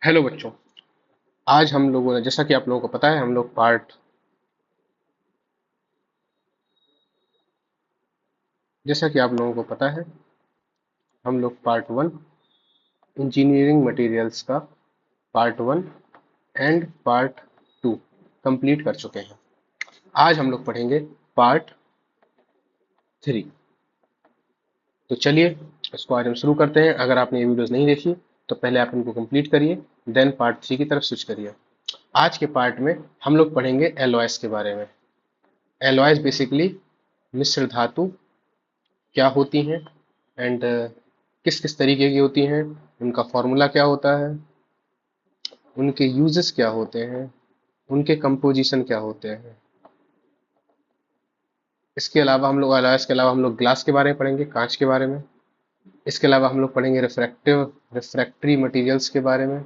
Hello बच्चों। आज हम लोगों ने, जैसा कि आप लोगों को पता है, जैसा कि आप लोगों को पता है हम लोग पार्ट 1 इंजीनियरिंग मटेरियल्स का पार्ट 1 एंड पार्ट 2 कंप्लीट कर चुके हैं। आज हम लोग पढ़ेंगे पार्ट 3। तो चलिए इसको आज हम शुरू करते हैं। अगर आपने ये वीडियोस नहीं देखी तो पहले आप इनको कंप्लीट करिए, देन पार्ट 3 की तरफ स्विच करिए। आज के पार्ट में हम लोग पढ़ेंगे एलॉयस के बारे में। एलॉयस बेसिकली मिश्र धातु क्या होती हैं एंड किस किस तरीके की होती हैं, उनका फॉर्मूला क्या होता है, उनके यूजेस क्या होते हैं, उनके कंपोजिशन क्या होते हैं। इसके अलावा हम लोग ग्लास के बारे में पढ़ेंगे, कांच के बारे में। इसके अलावा हम लोग पढ़ेंगे रिफ्रैक्टरी मटेरियल्स के बारे में।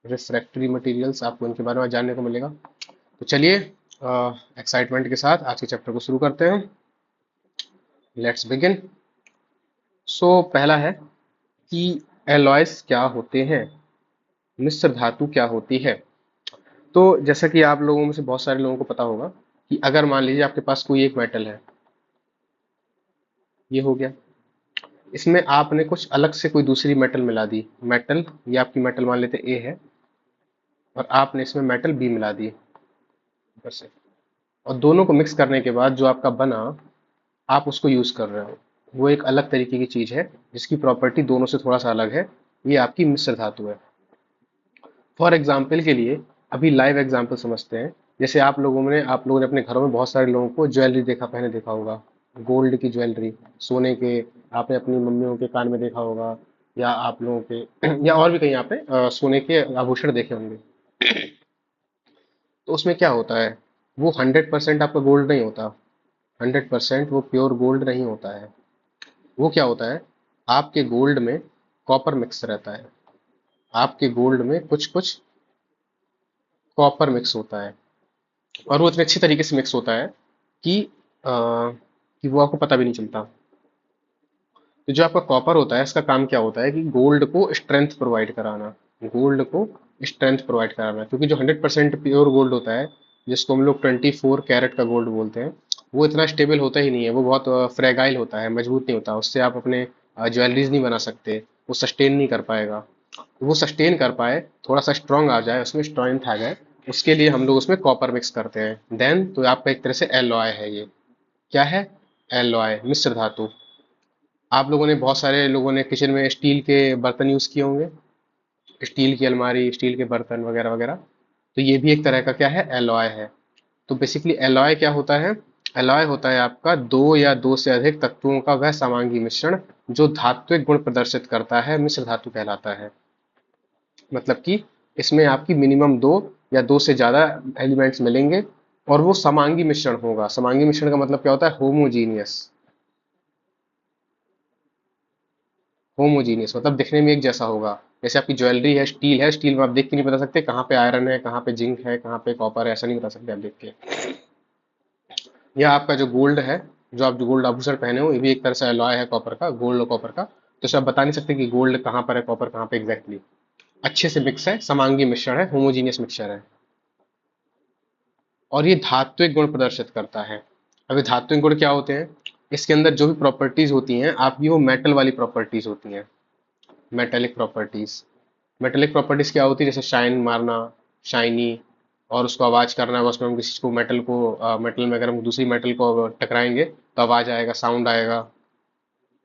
रिफ्रैक्टरी मटेरियल्स आपको इनके बारे में जानने को मिलेगा। तो चलिए एक्साइटमेंट के साथ आज के चैप्टर को शुरू करते हैं। Let's begin. पहला है कि एलॉयस क्या होते हैं, मिश्र धातु क्या होती है। तो जैसा कि आप लोगों में से बहुत सारे लोगों को पता होगा कि अगर मान लीजिए आपके पास कोई एक मेटल है, ये हो गया, इसमें आपने कुछ अलग से कोई दूसरी मेटल मिला दी। मेटल, ये आपकी मेटल मान लेते ए है, और आपने इसमें मेटल बी मिला दी ऊपर से, और दोनों को मिक्स करने के बाद जो आपका बना, आप उसको यूज कर रहे हो। वो एक अलग तरीके की चीज है जिसकी प्रॉपर्टी दोनों से थोड़ा सा अलग है। ये आपकी मिश्र धातु है। फॉर एग्जाम्पल के लिए अभी लाइव एग्जाम्पल समझते हैं। जैसे आप लोगों ने अपने घरों में बहुत सारे लोगों को ज्वेलरी पहने देखा होगा। गोल्ड की ज्वेलरी, सोने के, आपने अपनी मम्मियों के कान में देखा होगा, या आप लोगों के या और भी कहीं यहाँ पे सोने के आभूषण देखे होंगे। तो उसमें क्या होता है, वो 100% आपका गोल्ड नहीं होता। 100% वो प्योर गोल्ड नहीं होता है। वो क्या होता है, आपके गोल्ड में कॉपर मिक्स रहता है। आपके गोल्ड में कुछ कुछ कॉपर मिक्स होता है, और वो इतने अच्छी तरीके से मिक्स होता है कि कि वो आपको पता भी नहीं चलता। तो जो आपका कॉपर होता है, इसका काम क्या होता है कि गोल्ड को स्ट्रेंथ प्रोवाइड कराना। गोल्ड को स्ट्रेंथ प्रोवाइड कराना, क्योंकि जो 100% प्योर गोल्ड होता है, जिसको हम लोग 24 कैरेट का गोल्ड बोलते हैं, वो इतना स्टेबल होता ही नहीं है। वो बहुत फ्रेगाइल होता है, मजबूत नहीं होता। उससे आप अपने ज्वेलरीज नहीं बना सकते। वो सस्टेन नहीं कर पाएगा। वो सस्टेन कर पाए, थोड़ा सा स्ट्रांग आ जाए, उसमें स्ट्रेंथ आ जाए, उसके लिए हम लोग उसमें कॉपर मिक्स करते हैं। देन तो आपका एक तरह से एलॉय है ये। क्या है? एलॉय, मिश्र धातु। आप लोगों ने, बहुत सारे लोगों ने किचन में स्टील के बर्तन यूज किए होंगे, स्टील की अलमारी, स्टील के बर्तन वगैरह वगैरह। तो ये भी एक तरह का क्या है, एलॉय है। तो बेसिकली एलॉय क्या होता है? एलॉय होता है आपका दो या दो से अधिक तत्वों का वह समांगी मिश्रण जो धात्विक गुण प्रदर्शित करता है, मिश्र धातु कहलाता है। मतलब कि इसमें आपकी मिनिमम दो या दो से ज्यादा एलिमेंट्स मिलेंगे, और वो समांगी मिश्रण होगा। समांगी मिश्रण का मतलब क्या होता है? होमोजीनियस। होमोजीनियस मतलब दिखने में एक जैसा होगा। जैसे आपकी ज्वेलरी है, स्टील में आप देख के नहीं बता सकते कहाँ पे आयरन है, कहाँ पे जिंक है, कहाँ पे कॉपर है, ऐसा नहीं बता सकते आप देख के। या आपका जो गोल्ड है, जो गोल्ड आभूषण पहने हो, ये भी एक तरह से अलॉय है कॉपर का, गोल्ड और कॉपर का। तो इसे आप बता नहीं सकते कि गोल्ड कहाँ पर है, कॉपर कहाँ पे एग्जैक्टली। अच्छे से मिक्स है, समांगी मिश्रण है, होमोजीनियस मिक्सचर है। और ये धात्विक गुण प्रदर्शित करता है। अभी धात्विक गुण क्या होते हैं? इसके अंदर जो भी प्रॉपर्टीज होती हैं आपकी, वो मेटल वाली प्रॉपर्टीज होती हैं। Metallic properties. मेटेलिक प्रॉपर्टीज क्या होती है? जैसे शाइन मारना, शाइनी, और उसको आवाज करना। अगर उसमें हम किसी को मेटल में अगर हम दूसरी मेटल को टकराएंगे तो आवाज आएगा, साउंड आएगा।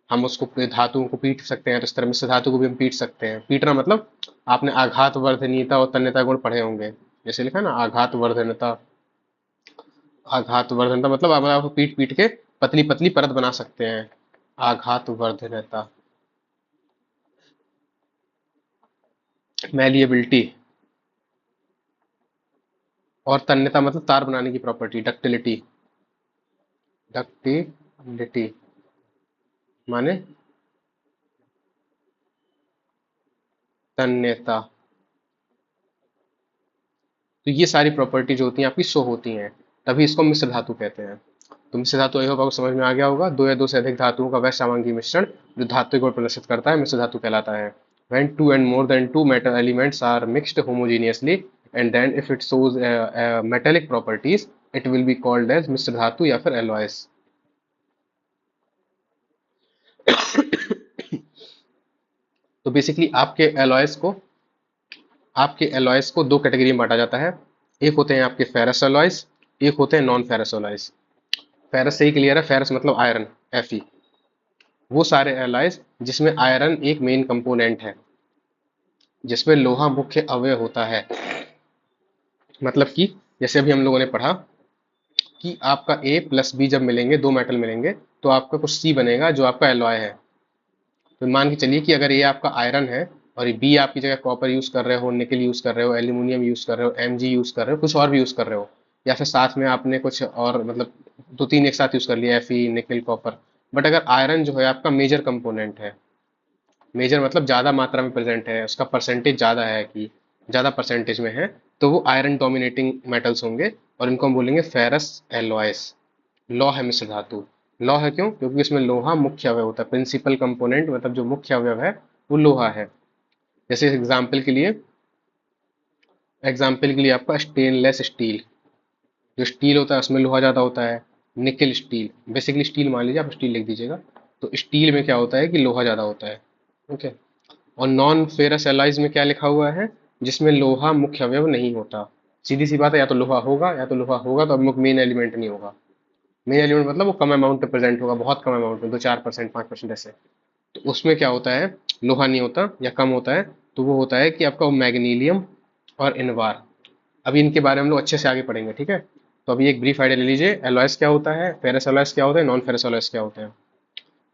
हम उसको धातुओं को पीट सकते हैं, तो इस तरह से धातु को भी हम पीट सकते हैं। पीटना मतलब, आपने आघात वर्धनीयता और तन्यता गुण पढ़े होंगे। जैसे लिखा है ना, आघात वर्धनता। आघात वर्धनता मतलब आप आपको पीट पीट के पतली पतली परत बना सकते हैं। आघात वर्धनता। मैलिएबिलिटी। और तन्यता मतलब तार बनाने की प्रॉपर्टी, डक्टिलिटी। डक्टिलिटी माने तन्यता। तो ये सारी प्रॉपर्टी जो होती हैं आपकी शो होती हैं, तभी इसको मिश्र धातु कहते हैं। तो मिश्र धातु आई होप आपको समझ में आ गया होगा, दो या दो से अधिक धातुओं का वह समांगी मिश्रण जो धातु गुण प्रदर्शित करता है, मिश्र धातु कहलाता है। when two and more than two metal elements are mixed homogeneously, and then if it shows metallic properties, it will be called as मिश्र धातु या फिर alloys. तो बेसिकली आपके एलॉयस को दो कैटेगरी में बांटा जाता है. एक होते हैं आपके फेरस एलॉयस, एक होते हैं नॉन फेरस एलॉयस. फेरस से ही क्लियर है, फेरस मतलब आयरन, Fe. वो सारे एलॉयस जिसमें आयरन एक मेन कंपोनेंट है, जिसमें लोहा मुख्य अवयव होता है. मतलब कि जैसे अभी हम लोगों ने पढ़ा कि आपका A प्लस बी जब मिलेंगे, दो मेटल मिलेंगे, तो आपका कुछ C बनेगा जो आपका एलॉय है. तो मान के चलिए कि अगर ये आपका आयरन है और ये बी आपकी जगह कॉपर यूज कर रहे हो, निकल यूज कर रहे हो, एल्यूमिनियम यूज कर रहे हो, Mg यूज कर रहे हो, कुछ और भी यूज कर रहे हो, या फिर साथ में आपने कुछ और मतलब दो तीन एक साथ यूज कर लिया, Fe, निकल, कॉपर. बट अगर आयरन जो है आपका मेजर कंपोनेंट है, मेजर मतलब ज़्यादा मात्रा में प्रेजेंट है, उसका परसेंटेज ज़्यादा है कि ज़्यादा परसेंटेज में है, तो वो आयरन डोमिनेटिंग मेटल्स होंगे और इनको हम बोलेंगे फेरस एलॉयस. लौह है मिश्र धातु. लौह है क्यों? क्योंकि इसमें लोहा मुख्य अवयव होता है, प्रिंसिपल कंपोनेंट मतलब जो मुख्य अवयव है वो लोहा है. जैसे एग्जाम्पल के लिए आपका स्टेनलेस स्टील, जो स्टील होता है उसमें लोहा ज़्यादा होता है. निकल स्टील, बेसिकली स्टील मान लीजिए, आप स्टील लिख दीजिएगा. तो स्टील में क्या होता है कि लोहा ज़्यादा होता है. ओके. और नॉन फेरस एलॉयज में क्या लिखा हुआ है? जिसमें लोहा मुख्य अवयव नहीं होता. सीधी सी बात है, या तो लोहा होगा या तो लोहा होगा तो अब मेन एलिमेंट नहीं होगा. मेन एलिमेंट मतलब वो कम अमाउंट में प्रेजेंट होगा, बहुत कम अमाउंट में, 2-4%, 5% ऐसे. तो उसमें क्या होता है, लोहा नहीं होता या कम होता है. तो वो होता है कि आपका मैग्नीलियम और इनवार. अभी इनके बारे में हम लोग अच्छे से आगे पढ़ेंगे, ठीक है. तो अभी एक ब्रीफ आइडिया ले लीजिए, एलॉयस क्या होता है, फेरस एलॉयस क्या होता है, नॉन फेरस एलॉयस क्या होते हैं,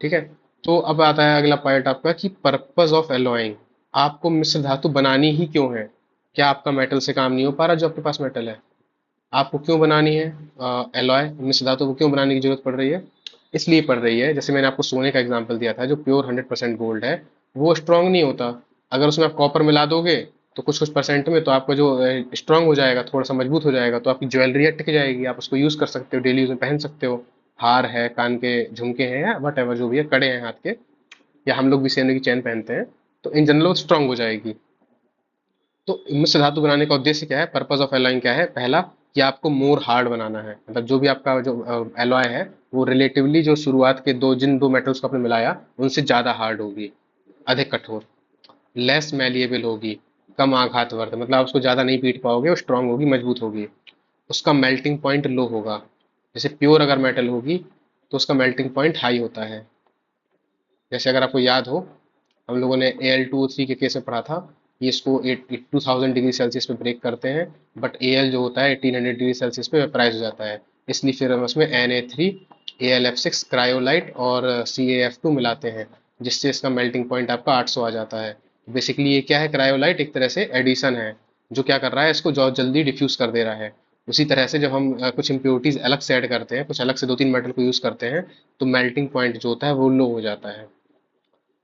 ठीक है. तो अब आता है अगला पॉइंट आपका कि पर्पस ऑफ एलॉइंग. आपको मिश्र धातु बनानी ही क्यों है? क्या आपका मेटल से काम नहीं हो पा रहा जो आपके पास मेटल है? आपको क्यों बनानी है एलॉय, मिश्र धातु को क्यों बनाने की जरूरत पड़ रही है? इसलिए पड़ रही है, जैसे मैंने आपको सोने का एग्जांपल दिया था, जो प्योर 100% गोल्ड है वो स्ट्रांग नहीं होता. अगर उसमें आप कॉपर मिला दोगे तो कुछ कुछ परसेंट में, तो आपका जो स्ट्रांग हो जाएगा, थोड़ा सा मजबूत हो जाएगा, तो आपकी ज्वेलरी टिक जाएगी, आप उसको यूज कर सकते हो, डेली यूज में पहन सकते हो. हार है, कान के झुमके हैं, या वट एवर जो भी है, कड़े हैं हाथ के, या हम लोग भी सोने की चैन पहनते हैं, तो इन जनरल स्ट्रांग हो जाएगी. तो मिश्र धातु बनाने का उद्देश्य क्या है, पर्पस ऑफ एलॉइंग क्या है? पहला, कि आपको मोर हार्ड बनाना है, मतलब जो भी आपका जो एलॉय है वो रिलेटिवली जो शुरुआत के जिन दो मेटल्स को आपने मिलाया उनसे ज़्यादा हार्ड होगी, अधिक कठोर. लेस मैलिएबल होगी, कम आघातवर्ध, मतलब आप उसको ज़्यादा नहीं पीट पाओगे, वो स्ट्रांग होगी, मजबूत होगी. उसका मेल्टिंग पॉइंट लो होगा. जैसे प्योर अगर मेटल होगी तो उसका मेल्टिंग पॉइंट हाई होता है. जैसे अगर आपको याद हो, हम लोगों ने Al2O3 के केस में पढ़ा था कि इसको 2000 डिग्री सेल्सियस पे ब्रेक करते हैं, बट Al जो होता है 1800 डिग्री सेल्सियस पे वेपराइज हो जाता है. इसलिए फिर हम उसमें Na3, Alf6 क्रायोलाइट और CaF2 मिलाते हैं, जिससे इसका मेल्टिंग पॉइंट आपका 800 आ जाता है. बेसिकली ये क्या है, क्रायोलाइट एक तरह से एडिशन है, जो क्या कर रहा है, इसको बहुत जल्दी डिफ्यूज कर दे रहा है. उसी तरह से जब हम कुछ इम्प्योरिटीज अलग से ऐड करते हैं, कुछ अलग से दो तीन मेटल को यूज करते हैं, तो मेल्टिंग पॉइंट जो होता है वो लो हो जाता है.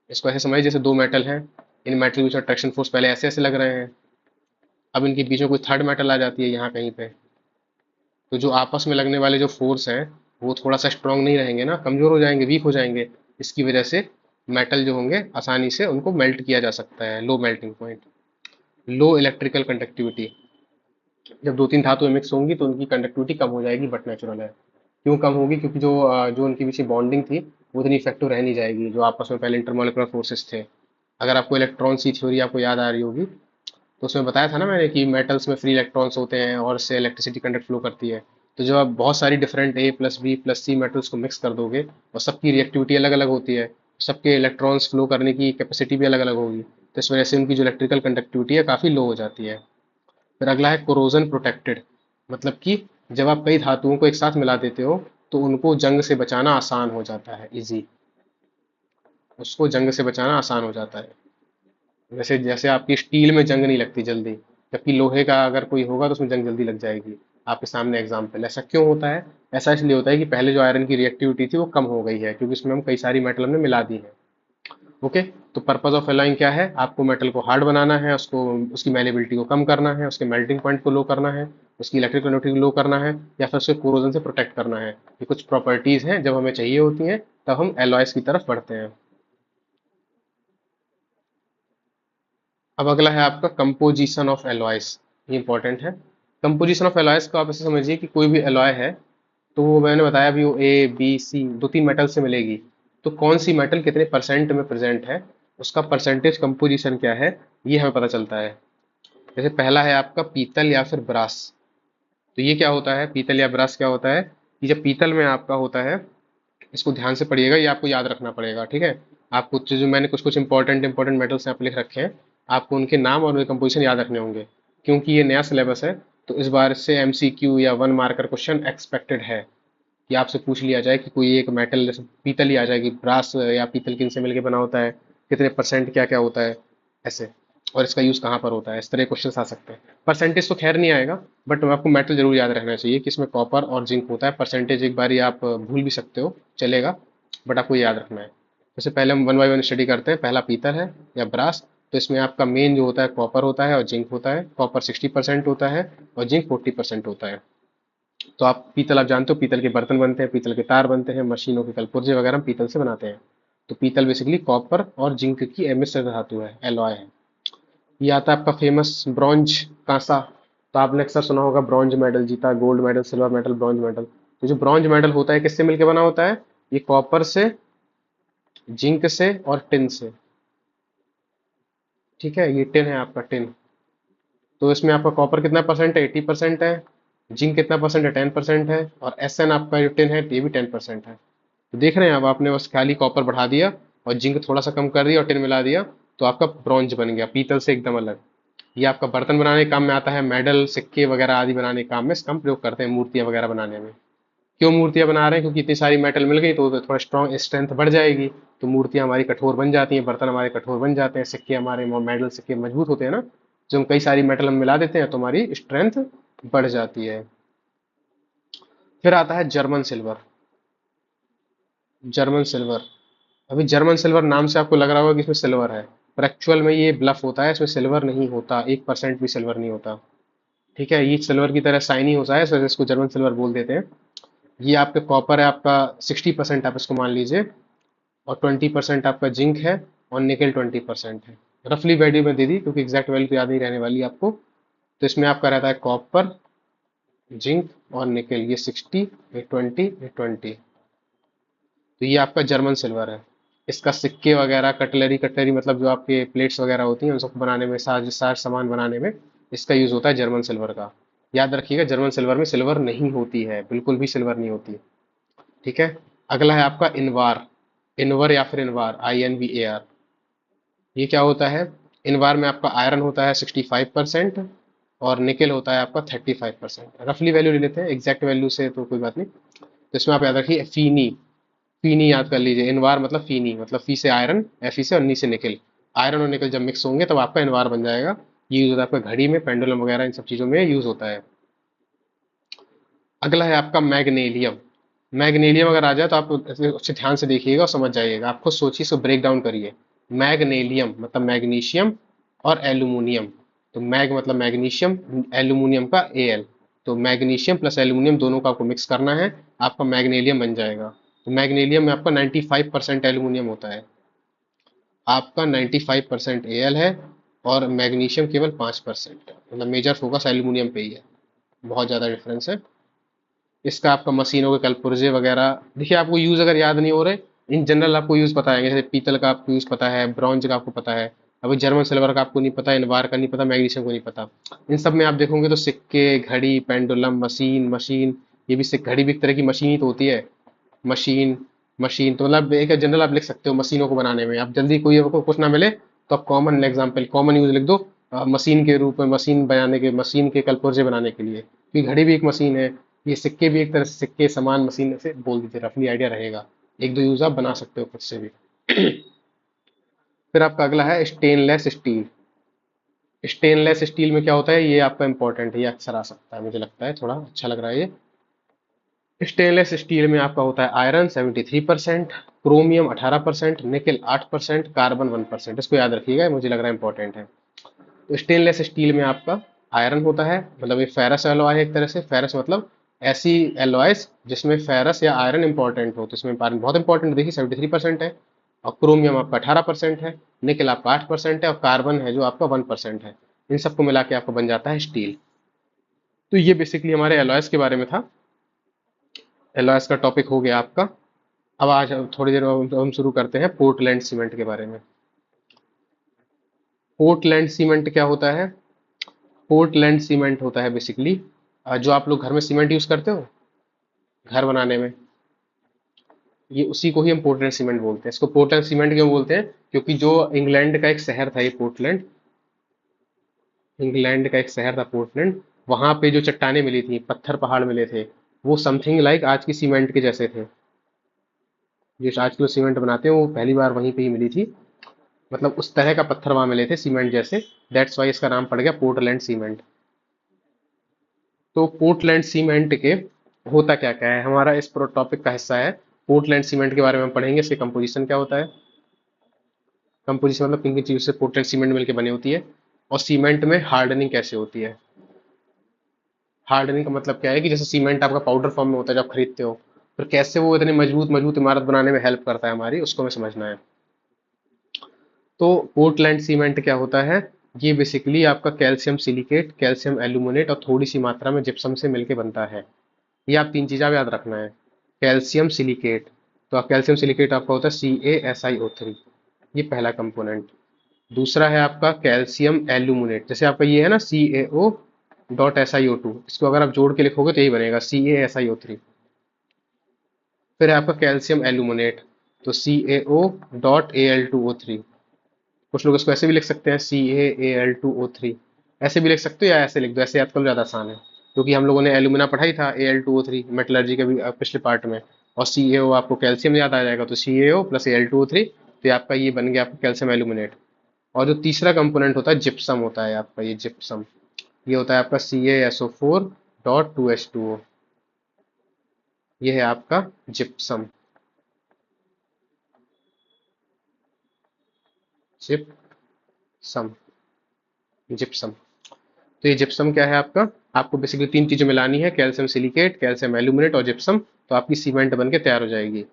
इसको ऐसे समझिए, जैसे दो मेटल हैं, इन मेटल के बीच में अट्रैक्शन फोर्स पहले ऐसे ऐसे लग रहे हैं, अब इनके बीच में कोई थर्ड मेटल आ जाती है यहाँ कहीं पे, तो जो आपस में लगने वाले जो फोर्स हैं वो थोड़ा सा स्ट्रांग नहीं रहेंगे ना, कमजोर हो जाएंगे, वीक हो जाएंगे. इसकी वजह से मेटल जो होंगे आसानी से उनको मेल्ट किया जा सकता है. Low melting point. Low electrical conductivity. जब दो तीन धातुएं मिक्स होंगी तो उनकी कंडक्टिविटी कम हो जाएगी, बट नेचुरल है. क्यों कम होगी? क्योंकि जो उनके बीच बॉन्डिंग थी वो इतनी इफेक्टिव रह नहीं जाएगी, जो आपस में पहले इंटरमोलिकुलर फोर्सेस थे. अगर आपको इलेक्ट्रॉन की थ्योरी आपको याद आ रही होगी, तो उसमें बताया था ना मैंने कि मेटल्स में फ्री इलेक्ट्रॉन्स होते हैं और इससे इलेक्ट्रिसिटी कंडक्ट फ्लो करती है. तो जब आप बहुत सारी डिफरेंट A+B+C मेटल्स को मिक्स कर दोगे और सबकी रिएक्टिविटी अलग अलग होती है, सबके इलेक्ट्रॉन्स फ्लो करने की कैपेसिटी भी अलग अलग होगी, तो इस वजह से उनकी जो इलेक्ट्रिकल कंडक्टिविटी है काफ़ी लो हो जाती है. फिर अगला है कोरोजन प्रोटेक्टेड. मतलब कि जब आप कई धातुओं को एक साथ मिला देते हो तो उनको जंग से बचाना आसान हो जाता है, इजी. उसको जंग से बचाना आसान हो जाता है. वैसे जैसे आपकी स्टील में जंग नहीं लगती जल्दी, जबकि लोहे का अगर कोई होगा तो उसमें जंग जल्दी लग जाएगी. आपके सामने एग्जाम्पल. ऐसा क्यों होता है? ऐसा इसलिए होता है कि पहले जो आयरन की रिएक्टिविटी थी वो कम हो गई है, क्योंकि इसमें हम कई सारी मेटल हमने मिला दी है. ओके. तो पर्पस ऑफ एलॉइंग क्या है? आपको मेटल को हार्ड बनाना है, उसको उसकी मैलेबिलिटी को कम करना है, उसके मेल्टिंग पॉइंट को लो करना है, उसकी इलेक्ट्रिक कंडक्टिविटी लो करना है, या फिर उसके कोरोजन से प्रोटेक्ट करना है. ये कुछ प्रॉपर्टीज हैं, जब हमें चाहिए होती हैं तब हम एलॉयस की तरफ बढ़ते हैं. अब अगला है आपका कंपोजिशन ऑफ एलॉयस। ये इंपॉर्टेंट है। कंपोजिशन ऑफ एलॉयस को आप ऐसे समझिए कि कोई भी एलॉय है, तो वो मैंने बताया अभी, वो ए बी सी दो तीन मेटल से मिलेगी। तो कौन सी मेटल कितने परसेंट में प्रेजेंट है, उसका परसेंटेज कंपोजिशन क्या है, ये हमें पता चलता है। जैसे पहला है आपका पीतल या फिर ब्रास। तो ये क्या होता है, पीतल या ब्रास क्या होता है, कि जब पीतल में आपका होता है, इसको ध्यान से पढ़िएगा, ये आपको याद रखना पड़ेगा, ठीक है। आपको जो मैंने कुछ कुछ इंपॉर्टेंट इंपॉर्टेंट मेटल्स यहाँ पे लिख रखे हैं, आपको उनके नाम और उनके कंपोजिशन याद रखने होंगे, क्योंकि ये नया सिलेबस है। तो इस बार से एमसीक्यू या वन मार्कर क्वेश्चन एक्सपेक्टेड है, कि आपसे पूछ लिया जाए कि कोई एक मेटल, जैसे पीतल ही आ जाएगी, ब्रास या पीतल किन से मिलकर बना होता है, कितने परसेंट क्या क्या होता है, ऐसे, और इसका यूज़ कहाँ पर होता है, इस तरह क्वेश्चन आ सकते हैं। परसेंटेज तो खैर नहीं आएगा, बट आपको मेटल जरूर याद रखना चाहिए कि इसमें कॉपर और जिंक होता है। परसेंटेज एक बारी आप भूल भी सकते हो, चलेगा, बट आपको याद रखना है। जैसे पहले हम वन बाई वन स्टडी करते हैं। पहला पीतल है या ब्रास, तो इसमें आपका मेन जो होता है कॉपर होता है और जिंक होता है। कॉपर 60% होता है और जिंक 40% होता है। तो आप पीतल, आप जानते हो पीतल के बर्तन बनते हैं, पीतल के तार बनते हैं, मशीनों के कलपुर्जे वगैरह हम पीतल से बनाते हैं। तो पीतल बेसिकली कॉपर और जिंक की एमिश्र धातु है, एलॉय है। ये आता है आपका फेमस ब्रॉन्ज, कांसा। तो आपने अक्सर सुना होगा ब्रॉन्ज मेडल जीता, gold medal, silver medal, bronze medal. तो जो ब्रॉन्ज मेडल होता है किससे मिलकर बना होता है, ये कॉपर से, जिंक से और टिन से। ठीक है, ये टिन है आपका, टिन। तो इसमें आपका कॉपर कितना परसेंट है, 80% है। जिंक कितना परसेंट है, 10% है। और एस एन आपका जो टिन है, ये भी 10% है। तो देख रहे हैं, अब आपने बस खाली कॉपर बढ़ा दिया और जिंक थोड़ा सा कम कर दिया और टिन मिला दिया, तो आपका ब्रॉन्ज बन गया, पीतल से एकदम अलग। ये आपका बर्तन बनाने के काम में आता है, मेडल, सिक्के वगैरह आदि बनाने के काम में इसका हम प्रयोग करते हैं, मूर्तियां वगैरह बनाने में। क्यों मूर्तियां बना रहे हैं, क्योंकि इतनी सारी मेटल मिल गई तो थोड़ा स्ट्रॉन्ग स्ट्रेंथ बढ़ जाएगी, तो मूर्तियां हमारी कठोर बन जाती हैं, बर्तन हमारे कठोर बन जाते हैं, सिक्के हमारे, मेडल सिक्के मजबूत होते हैं ना। जब हम कई सारी मेटल हम मिला देते हैं तो हमारी स्ट्रेंथ बढ़ जाती है। फिर आता है जर्मन सिल्वर। जर्मन सिल्वर, अभी जर्मन सिल्वर नाम से आपको लग रहा होगा कि इसमें सिल्वर है, पर एक्चुअल में ये ब्लफ होता है, इसमें सिल्वर नहीं होता, 1% भी सिल्वर नहीं होता। ठीक है, ये सिल्वर की तरह शाइनी होता है, इस वजह से इसको जर्मन सिल्वर बोल देते हैं। ये आपके कॉपर है आपका 60%, आप इसको मान लीजिए, और 20% आपका जिंक है, और निकल 20% है। रफली वैल्यू में दे दी, क्योंकि एग्जैक्ट वैल्यू तो याद नहीं रहने वाली आपको। तो इसमें आपका रहता है कॉपर, जिंक और निकल, ये 60, ये 20, ये 20। तो ये आपका जर्मन सिल्वर है। इसका सिक्के वगैरह, कटलरी, कटलरी मतलब जो आपके प्लेट्स वगैरह होती हैं उन सबको बनाने में, साज साज सामान बनाने में इसका यूज होता है, जर्मन सिल्वर का। याद रखिएगा, जर्मन सिल्वर में सिल्वर नहीं होती है, बिल्कुल भी सिल्वर नहीं होती। ठीक है। अगला है आपका इनवार। इनवर या फिर इनवार, INVAR। ये क्या होता है, इनवार में आपका आयरन होता है 65% और निकेल होता है आपका 35%। रफली वैल्यू ले लेते हैं, एग्जैक्ट वैल्यू से तो कोई बात नहीं। तो इसमें आप याद रखिए फीनी। फीनी याद कर लीजिए, इनवार मतलब फीनी, मतलब फी से आयरन, Fe से, और नी से निकल। आयरन और निकल जब मिक्स होंगे तब आपका इनवार बन जाएगा। ये यूज होता है आपका घड़ी में, पेंडुलम वगैरह इन सब चीज़ों में यूज होता है। अगला है आपका मैग्नीलियम। मैग्नीलियम अगर आ जाए तो आप अच्छे ध्यान से देखिएगा और समझ जाइएगा, आप खुद सोचिए, इसको ब्रेक डाउन करिए। मैग्नीलियम मतलब मैग्नीशियम और एल्यूमिनियम। तो मैग मतलब मैग्नीशियम, एल्यूमिनियम का Al। तो मैग्नीशियम प्लस एल्यूमिनियम दोनों का आपको मिक्स करना है, आपका मैग्नीलियम बन जाएगा। तो मैग्नीलियम में आपका 95% एल्यूमिनियम होता है, आपका 95% Al है, और मैग्नीशियम केवल 5%। मतलब मेजर फोकस एल्यूमिनियम पे ही है, बहुत ज़्यादा डिफरेंस है। इसका आपका मशीनों के कलपुर्जे वगैरह, देखिए आपको यूज़ अगर याद नहीं हो रहे, इन जनरल आपको यूज़ पता है, जैसे पीतल का आपको यूज़ पता है, ब्रॉन्ज का आपको पता है। अभी जर्मन सिल्वर का आपको नहीं पता, इनवार का नहीं पता, मैग्नीशियम को नहीं पता। इन सब में आप देखोगे तो सिक्के, घड़ी, पेंडुलम, मशीन, मशीन, ये भी घड़ी भी एक तरह की मशीन ही तो होती है। मशीन, मशीन तो मतलब एक जनरल आप लिख सकते हो मशीनों को बनाने में। आप जल्दी कोई आपको कुछ ना मिले तो आप कॉमन एग्जाम्पल, कॉमन यूज लिख दो, मशीन के रूप में, मशीन बनाने के, मशीन के कलपुर्जे बनाने के लिए, क्योंकि घड़ी भी एक मशीन है। ये सिक्के भी एक तरह से सिक्के समान मशीन से बोल दीजिए, रफली आइडिया रहेगा। एक दो यूज आप बना सकते हो खुद से भी। फिर आपका अगला है स्टेनलेस स्टील। स्टेनलेस स्टील में क्या होता है, ये आपका इंपॉर्टेंट है, ये अक्सर आ सकता है, मुझे लगता है थोड़ा अच्छा लग रहा है ये। स्टेनलेस स्टील में आपका होता है आयरन 73%, क्रोमियम 18%, निकेल 8%, कार्बन 1%। इसको याद रखिएगा, मुझे लग रहा है इंपॉर्टेंट है। तो स्टेनलेस स्टील में आपका आयरन होता है, मतलब ये फेरस एलॉय है एक तरह से। फेरस मतलब ऐसी एलॉयस जिसमें फेरस या आयरन इंपॉर्टेंट हो, तो इसमें बहुत इंपॉर्टेंट देखिए 73% है। और क्रोमियम आपका 18% है, निकल आपका 8% है, और कार्बन है जो आपका 1% है। इन सबको मिला के आपका बन जाता है स्टील। तो ये बेसिकली हमारे एलॉयस के बारे में था। एलॉयस का टॉपिक हो गया आपका। अब आज थोड़ी देर हम शुरू करते हैं पोर्टलैंड सीमेंट के बारे में। पोर्टलैंड सीमेंट क्या होता है? पोर्टलैंड सीमेंट होता है बेसिकली जो आप लोग घर में सीमेंट यूज करते हो घर बनाने में, ये उसी को ही हम पोर्टलैंड सीमेंट बोलते हैं। इसको पोर्टलैंड सीमेंट क्यों बोलते हैं? क्योंकि जो इंग्लैंड का एक शहर था ये पोर्टलैंड, इंग्लैंड का एक शहर था पोर्टलैंड, वहां पे जो चट्टाने मिली थी, पत्थर पहाड़ मिले थे, वो समथिंग लाइक आज की सीमेंट के जैसे थे। जो आज के सीमेंट बनाते हैं वो पहली बार वहीं पे ही मिली थी, मतलब उस तरह का पत्थर वहां मिले थे सीमेंट जैसे। दैट्स वाई इसका नाम पड़ गया पोर्टलैंड सीमेंट। तो पोर्टलैंड सीमेंट के होता क्या क्या है, हमारा इस टॉपिक का हिस्सा है। पोर्टलैंड सीमेंट के बारे में हम पढ़ेंगे, इसके कंपोजिशन क्या होता है। कंपोजिशन मतलब किन किन चीजों से पोर्टलैंड सीमेंट मिलकर बनी होती है, और सीमेंट में हार्डनिंग कैसे होती है। हार्डनिंग का मतलब क्या है कि जैसे सीमेंट आपका पाउडर फॉर्म में होता है जब आप खरीदते हो, फिर कैसे वो इतनी मजबूत मजबूत इमारत बनाने में हेल्प करता है हमारी, उसको हमें समझना है। तो पोर्टलैंड सीमेंट क्या होता है? ये बेसिकली आपका कैल्शियम सिलिकेट, कैल्शियम एल्यूमिनेट और थोड़ी सी मात्रा में जिप्सम से मिलके बनता है। ये आप तीन चीज़ आप याद रखना है। कैल्शियम सिलिकेट, तो कैल्शियम सिलिकेट आपका होता है CaSiO3, ये पहला कंपोनेंट। दूसरा है आपका कैल्शियम एल्यूमिनेट, जैसे आपका ये है ना CaO.SiO2, इसको अगर आप जोड़ के लिखोगे तो यही बनेगा CaSiO3। फिर है आपका कैल्शियम एल्यूमिनेट, तो CaO.Al2O3। कुछ लोग इसको ऐसे भी लिख सकते हैं CaAl2O3, ऐसे भी लिख सकते हो या ऐसे लिख दो, ऐसे याद कर लो ज़्यादा आसान है, क्योंकि हम लोगों ने एल्यूमिना पढ़ाई था Al2O3 मेटलर्जी के भी पिछले पार्ट में। और CaO आपको कैल्शियम याद आ जाएगा, तो CaO प्लस Al2O3, तो ये आपका ये बन गया आपका कैल्शियम एल्यूमिनेट। और जो तीसरा कंपोनेंट होता है जिप्सम होता है आपका, ये जिप्सम, ये होता है आपका CaSO4.2H2O, ये है आपका जिप्सम। Gypsum, gypsum. तो ये जिप्सम क्या है आपका? आपको बेसिकली तीन चीजें मिलानी है, कैल्शियम सिलिकेट, कैल्शियम एल्यूमिनेट और जिप्सम, तो आपकी सीमेंट बन के तैयार हो जाएगी।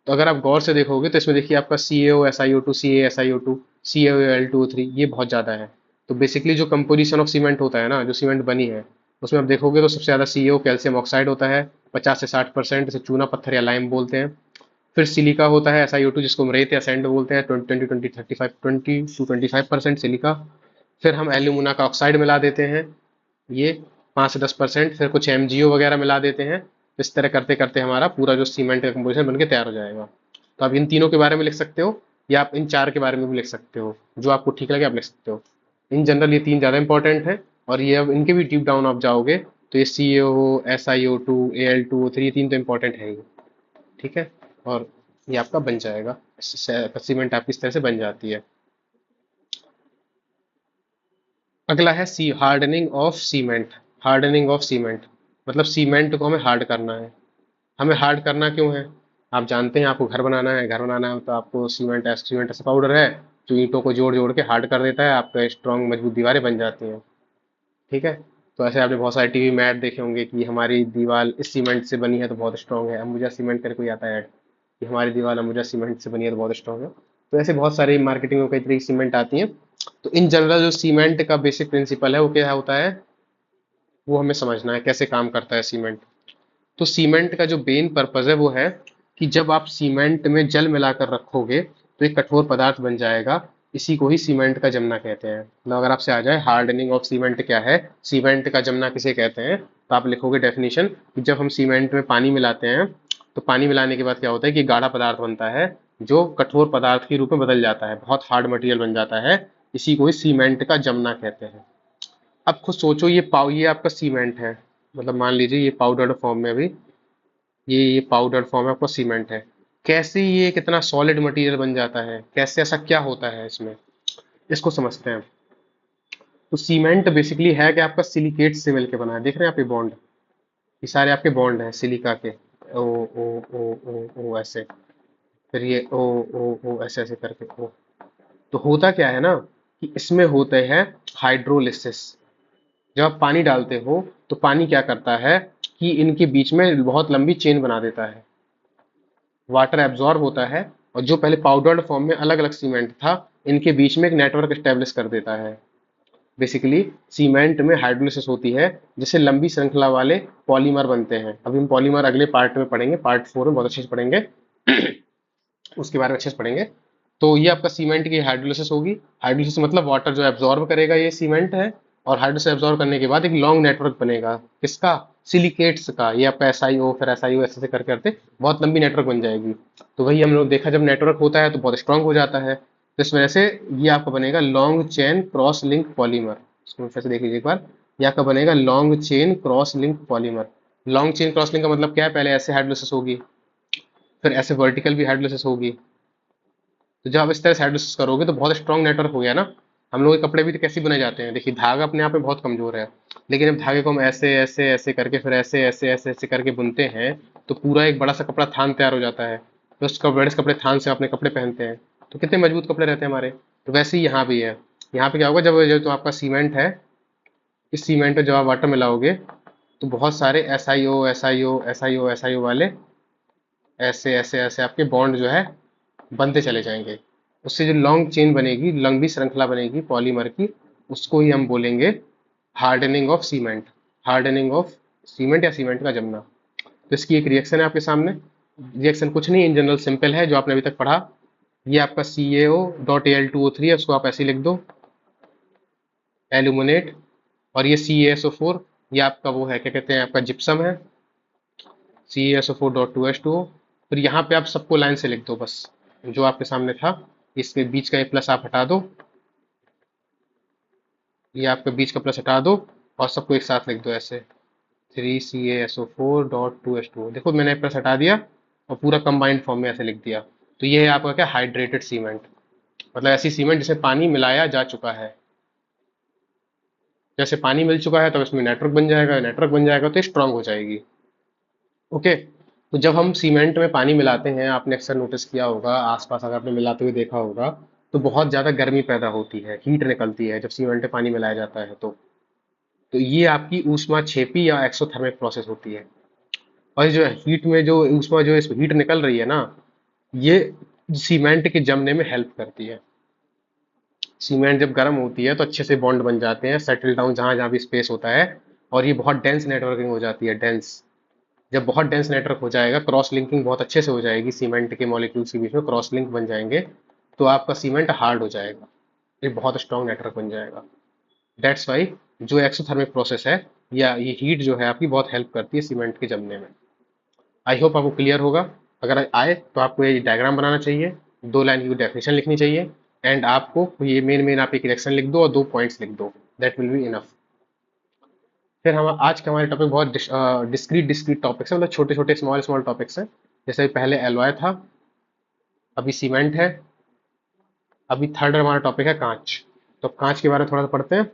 तो अगर आप गौर से देखोगे तो इसमें देखिए आपका CaO SiO2 CaSiO2 CaOl2O3, ये बहुत ज़्यादा है। तो बेसिकली जो कंपोजिशन ऑफ सीमेंट होता है ना, जो सीमेंट बनी है, उसमें आप देखोगे तो सबसे ज़्यादा CO कैल्शियम ऑक्साइड होता है 50 से 60%, इसे चूना पत्थर या लाइम बोलते हैं। फिर सिलिका होता है SiO2, जिसको हम रेत या सैंड बोलते हैं, 20 to 25% सिलिका। फिर हम एल्यूमिना का ऑक्साइड मिला देते हैं, ये 5 से 10%, फिर कुछ MgO वगैरह मिला देते हैं। इस तरह करते करते हमारा पूरा जो सीमेंट का कंपोजिशन बनके तैयार हो जाएगा। तो आप इन तीनों के बारे में लिख सकते हो, या आप इन चार के बारे में भी लिख सकते हो, जो आपको ठीक लगे आप लिख सकते हो। इन जनरल ये तीन ज़्यादा इंपॉर्टेंट है, और ये अब इनके भी डीप डाउन आप जाओगे तो ये CaO SiO2 Al2O3, ये तीन तो इंपॉर्टेंट है ही। ठीक है, और ये आपका बन जाएगा, सीमेंट आपकी इस तरह से बन जाती है। अगला है C hardening of cement. Hardening of cement मतलब सीमेंट को हमें हार्ड करना है। हमें हार्ड करना क्यों है? आप जानते हैं आपको घर बनाना है, घर बनाना है तो आपको सीमेंट ऐसा पाउडर है जो ईंटों को जोड़ जोड़ के हार्ड कर देता है, आपका स्ट्रॉन्ग मजबूत दीवारें बन जाती हैं। ठीक है, तो ऐसे आपने बहुत सारे टीवी में ऐड देखे होंगे कि हमारी दीवार इस सीमेंट से बनी है तो बहुत स्ट्रॉन्ग है, अंबुजा सीमेंट करके कोई आता है ऐड, कि हमारी दीवार अंबुजा सीमेंट से बनी है तो बहुत स्ट्रॉन्ग है। तो ऐसे बहुत सारी मार्केटिंग में कई तरह की सीमेंट आती हैं। तो इन जनरल जो सीमेंट का बेसिक प्रिंसिपल है वो क्या होता है, वो हमें समझना है कैसे काम करता है सीमेंट। तो सीमेंट का जो मेन पर्पज है वो है कि जब आप सीमेंट में जल मिलाकर रखोगे तो एक कठोर पदार्थ बन जाएगा, इसी को ही सीमेंट का जमना कहते हैं। मतलब अगर आपसे आ जाए हार्डनिंग ऑफ सीमेंट क्या है, सीमेंट का जमना किसे कहते हैं, तो आप लिखोगे डेफिनेशन कि जब हम सीमेंट में पानी मिलाते हैं तो पानी मिलाने के बाद क्या होता है कि गाढ़ा पदार्थ बनता है जो कठोर पदार्थ के रूप में बदल जाता है, बहुत हार्ड मटेरियल बन जाता है, इसी को ही सीमेंट का जमना कहते हैं। अब खुद सोचो, ये आपका सीमेंट है, मतलब मान लीजिए ये पाउडर्ड फॉर्म में अभी, ये पाउडर्ड फॉर्म है आपका सीमेंट है, कैसे ये कितना सॉलिड मटेरियल बन जाता है, कैसे ऐसा क्या होता है इसमें, इसको समझते हैं। तो सीमेंट बेसिकली है कि आपका सिलिकेट से मिलके बना है, देख रहे हैं आप ये बॉन्ड, ये सारे आपके बॉन्ड हैं सिलिका के, ओ ओ ओ ओ ओ ऐसे, फिर ये ओ ऐसे ऐसे करके ओ। तो होता क्या है ना कि इसमें होते हैं हाइड्रोलिसिस। जब आप पानी डालते हो तो पानी क्या करता है कि इनके बीच में बहुत लंबी चेन बना देता है, वाटर एब्जॉर्ब होता है, और जो पहले पाउडर्ड फॉर्म में अलग अलग सीमेंट था, इनके बीच में एक नेटवर्क स्टेब्लिश कर देता है। बेसिकली सीमेंट में हाइड्रोलिसिस होती है, जिससे लंबी श्रृंखला वाले पॉलीमर बनते हैं। अभी हम पॉलीमर अगले पार्ट में पढ़ेंगे, पार्ट 4 में बहुत अच्छे से पढ़ेंगे। उसके बारे में अच्छे से पढ़ेंगे। तो ये आपका सीमेंट की हाइड्रोलिसिस होगी। हाइड्रोलिसिस मतलब वाटर जो एब्जॉर्ब करेगा ये सीमेंट है, और हाइड्रोलिसिस एब्जॉर्ब करने के बाद एक लॉन्ग नेटवर्क बनेगा। किसका? सिलिकेट्स का। ये आपका SiO, फिर SiO, ऐसे करते करते बहुत लंबी नेटवर्क बन जाएगी। तो वही हम लोग देखा, जब नेटवर्क होता है तो बहुत स्ट्रांग हो जाता है। तो इस वजह से ये आपका बनेगा long chain cross link polymer. इसको फिर से देख लीजिए एक बार। ये आपका बनेगा long chain cross link polymer. Long chain cross link का मतलब क्या है? पहले ऐसे हाइड्रोलिसिस होगी, फिर ऐसे वर्टिकल भी हाइड्रोलिसिस होगी। तो जब आप इस तरह से हाइड्रोलिसिस करोगे तो बहुत स्ट्रॉन्ग नेटवर्क हो गया ना। हम लोग के कपड़े भी तो कैसे बनाए जाते हैं? देखिए, धागा अपने आप में बहुत कमजोर है, लेकिन जब धागे को हम ऐसे ऐसे ऐसे करके, फिर ऐसे ऐसे ऐसे ऐसे करके बुनते हैं, तो पूरा एक बड़ा सा कपड़ा थान तैयार हो जाता है। तो उस बड़े से कपड़े थान से अपने कपड़े पहनते हैं, तो कितने मजबूत कपड़े रहते हैं हमारे। तो वैसे ही यहाँ भी है। यहाँ पे क्या होगा, जब जब तो आपका सीमेंट है, इस सीमेंट में जब आप वाटर मिलाओगे, तो बहुत सारे SiO वाले ऐसे ऐसे ऐसे आपके बॉन्ड जो है बनते चले जाएंगे। उससे जो लॉन्ग चेन बनेगी, लंबी श्रृंखला बनेगी पॉलीमर की, उसको ही हम बोलेंगे hardening of cement. Hardening of cement या सीमेंट का जमना। तो इसकी एक रिएक्शन है आपके सामने। रिएक्शन कुछ नहीं, इन जनरल सिंपल है, जो आपने अभी तक पढ़ा। ये आपका CaO.Al2O3 है, उसको आप ऐसे ही लिख दो, एल्यूमिनेट। और ये CaSO4, ये आपका वो है, क्या कहते हैं, आपका जिप्सम है, CaSO4.2H2O। फिर यहाँ पे आप सबको लाइन से लिख दो बस, जो आपके सामने था। इसके बीच का ये प्लस आप हटा दो, ये आपके बीच का प्लस हटा दो, और सबको एक साथ लिख दो ऐसे, 3CaSO4.2H2O। देखो, मैंने प्लस हटा दिया और पूरा कंबाइंड फॉर्म में ऐसे लिख दिया। तो ये है आपका क्या? Hydrated cement. मतलब ऐसी सीमेंट जिसमें पानी मिलाया जा चुका है। जैसे पानी मिल चुका है, तो इसमें नेटवर्क बन जाएगा, नेटवर्क बन जाएगा तो स्ट्रांग हो जाएगी। ओके। तो जब हम सीमेंट में पानी मिलाते हैं, आपने अक्सर नोटिस किया होगा, आसपास अगर आपने मिलाते हुए देखा होगा, तो बहुत ज़्यादा गर्मी पैदा होती है, हीट निकलती है जब सीमेंट में पानी मिलाया जाता है। तो ये आपकी ऊष्मा छेपी या एक्सोथर्मिक प्रोसेस होती है। और ये जो हीट में जो ऊष्मा, जो इस हीट निकल रही है ना, ये सीमेंट के जमने में हेल्प करती है। सीमेंट जब गर्म होती है तो अच्छे से बॉन्ड बन जाते हैं, सेटल डाउन जहाँ जहाँ भी स्पेस होता है। और ये बहुत डेंस नेटवर्किंग हो जाती है, डेंस। जब बहुत डेंस नेटवर्क हो जाएगा, क्रॉस लिंकिंग बहुत अच्छे से हो जाएगी, सीमेंट के मॉलिक्यूल्स के बीच में क्रॉस लिंक बन जाएंगे, तो आपका सीमेंट हार्ड हो जाएगा, एक बहुत स्ट्रॉन्ग नेटवर्क बन जाएगा। दैट्स वाई जो एक्सोथर्मिक प्रोसेस है, या ये हीट जो है आपकी, बहुत हेल्प करती है सीमेंट के जमने में। आई होप आपको क्लियर होगा। अगर आए तो आपको ये डायग्राम बनाना चाहिए, 2 लाइन की डेफिनेशन लिखनी चाहिए, एंड आपको ये मेन मेन आप एक रिएक्शन लिख दो और 2 पॉइंट्स लिख दो। That will be enough. फिर हम आज के हमारे टॉपिक बहुत डिस्क्रीट डिस्क्रीट टॉपिक्स हैं, मतलब छोटे छोटे स्मॉल स्मॉल टॉपिक्स हैं। जैसे पहले एलॉय था, अभी सीमेंट है, अभी थर्ड हमारा टॉपिक है कांच। तो कांच के बारे में थोड़ा सा पढ़ते हैं।